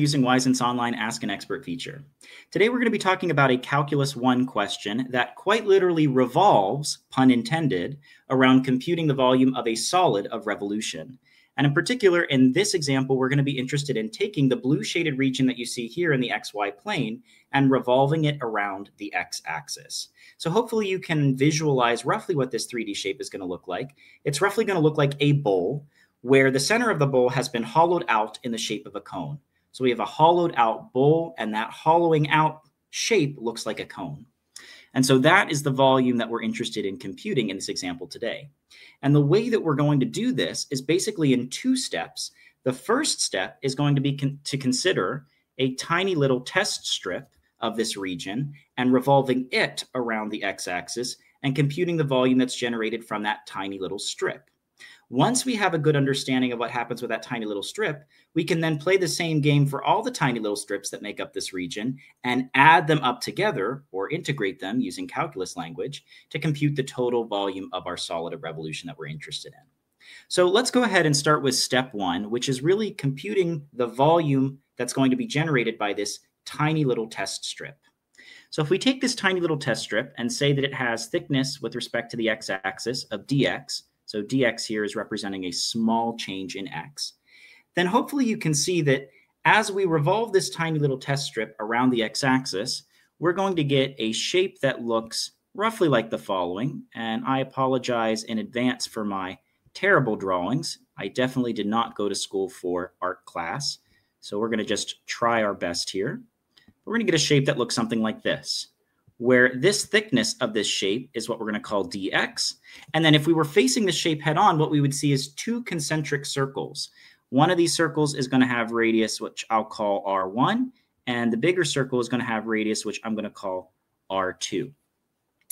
using Wyzant's online Ask an Expert feature. Today we're going to be talking about a Calculus 1 question that quite literally revolves, pun intended, around computing the volume of a solid of revolution. And in particular, in this example, we're going to be interested in taking the blue shaded region that you see here in the XY plane and revolving it around the x-axis. So hopefully you can visualize roughly what this 3D shape is going to look like. It's roughly going to look like a bowl, where the center of the bowl has been hollowed out in the shape of a cone. So we have a hollowed out bowl, and that hollowing out shape looks like a cone. And so that is the volume that we're interested in computing in this example today. And the way that we're going to do this is basically in two steps. The first step is going to be to consider a tiny little test strip of this region and revolving it around the x-axis and computing the volume that's generated from that tiny little strip. Once we have a good understanding of what happens with that tiny little strip, we can then play the same game for all the tiny little strips that make up this region and add them up together or integrate them using calculus language to compute the total volume of our solid of revolution that we're interested in. So let's go ahead and start with step one, which is really computing the volume that's going to be generated by this tiny little test strip. So if we take this tiny little test strip and say that it has thickness with respect to the x-axis of dx, so dx here is representing a small change in x, then hopefully you can see that as we revolve this tiny little test strip around the x-axis, we're going to get a shape that looks roughly like the following. And I apologize in advance for my terrible drawings. I definitely did not go to school for art class, so we're going to just try our best here. We're going to get a shape that looks something like this, where this thickness of this shape is what we're going to call dx. And then if we were facing the shape head on, what we would see is two concentric circles. One of these circles is going to have radius, which I'll call R1, and the bigger circle is going to have radius, which I'm going to call R2.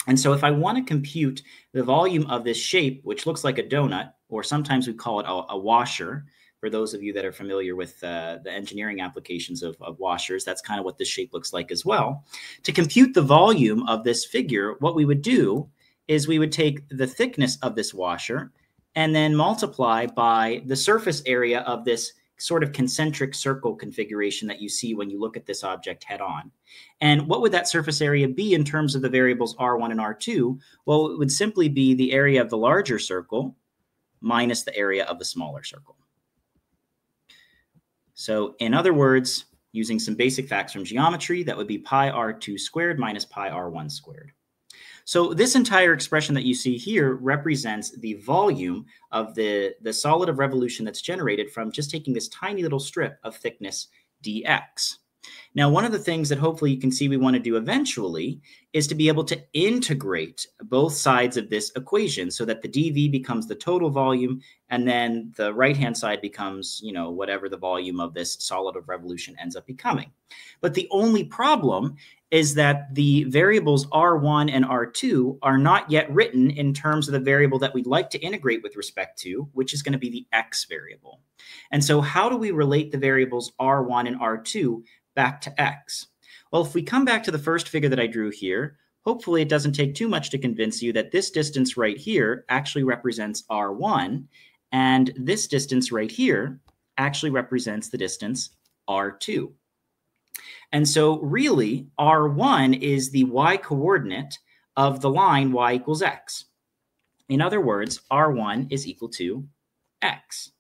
And so if I want to compute the volume of this shape, which looks like a donut, or sometimes we call it a washer, for those of you that are familiar with the engineering applications of washers, that's kind of what this shape looks like as well. To compute the volume of this figure, what we would do is we would take the thickness of this washer and then multiply by the surface area of this sort of concentric circle configuration that you see when you look at this object head on. And what would that surface area be in terms of the variables R1 and R2? Well, it would simply be the area of the larger circle minus the area of the smaller circle. So in other words, using some basic facts from geometry, that would be pi r2 squared minus pi r1 squared. So this entire expression that you see here represents the volume of the solid of revolution that's generated from just taking this tiny little strip of thickness dx. Now, one of the things that hopefully you can see we want to do eventually is to be able to integrate both sides of this equation so that the dv becomes the total volume, and then the right-hand side becomes, you know, whatever the volume of this solid of revolution ends up becoming. But the only problem is that the variables R1 and R2 are not yet written in terms of the variable that we'd like to integrate with respect to, which is going to be the x variable. And so how do we relate the variables R1 and R2 back to x? Well, if we come back to the first figure that I drew here, hopefully it doesn't take too much to convince you that this distance right here actually represents R1, and this distance right here actually represents the distance R2. And so really, R1 is the y-coordinate of the line y equals x. In other words, R1 is equal to x.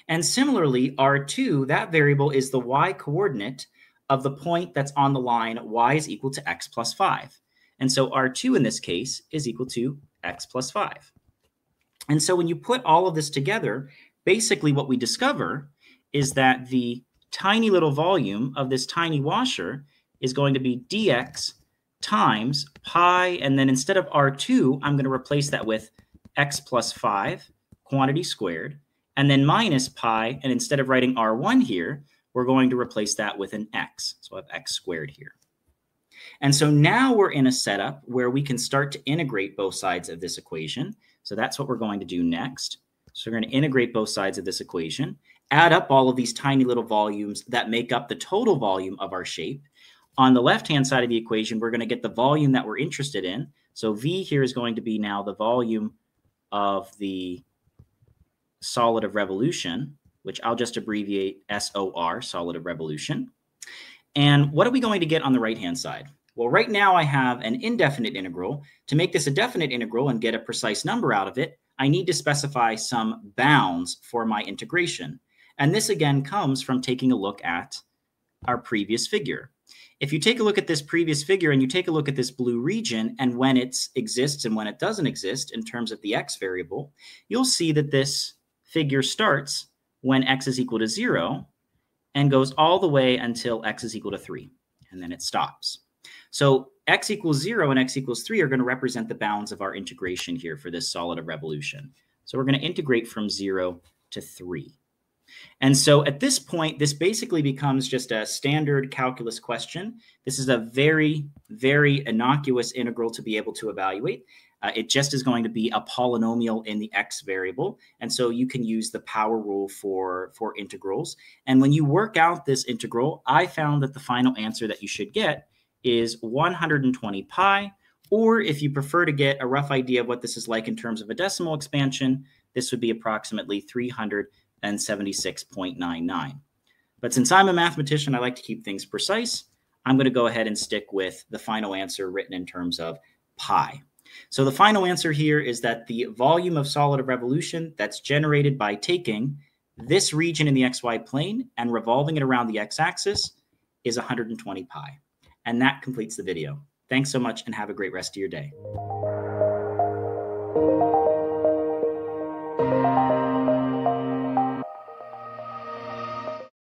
And similarly, R2, that variable is the y-coordinate of the point that's on the line y is equal to x plus 5. And so R2 in this case is equal to x plus 5. And so when you put all of this together, basically what we discover is that the tiny little volume of this tiny washer is going to be dx times pi, and then instead of R2, I'm going to replace that with x plus 5 quantity squared, and then minus pi, and instead of writing R1 here, we're going to replace that with an x. So I have x squared here. And so now we're in a setup where we can start to integrate both sides of this equation. So that's what we're going to do next. So we're going to integrate both sides of this equation, add up all of these tiny little volumes that make up the total volume of our shape. On the left-hand side of the equation, we're going to get the volume that we're interested in. So V here is going to be now the volume of the solid of revolution. which I'll just abbreviate SOR, solid of revolution. And what are we going to get on the right-hand side? Well, right now I have an indefinite integral. To make this a definite integral and get a precise number out of it, I need to specify some bounds for my integration. And this again comes from taking a look at our previous figure. If you take a look at this previous figure and you take a look at this blue region and when it exists and when it doesn't exist in terms of the x variable, you'll see that this figure starts when x is equal to 0 and goes all the way until x is equal to 3, and then it stops. So x equals 0 and x equals 3 are going to represent the bounds of our integration here for this solid of revolution. So we're going to integrate from 0 to 3. And so at this point, this basically becomes just a standard calculus question. This is a very, very innocuous integral to be able to evaluate. It just is going to be a polynomial in the x variable. And so you can use the power rule for integrals. And when you work out this integral, I found that the final answer that you should get is 120 pi. Or if you prefer to get a rough idea of what this is like in terms of a decimal expansion, this would be approximately 376.99. But since I'm a mathematician, I like to keep things precise. I'm going to go ahead and stick with the final answer written in terms of pi. So the final answer here is that the volume of solid of revolution that's generated by taking this region in the xy plane and revolving it around the x-axis is 120 pi. And that completes the video. Thanks so much and have a great rest of your day.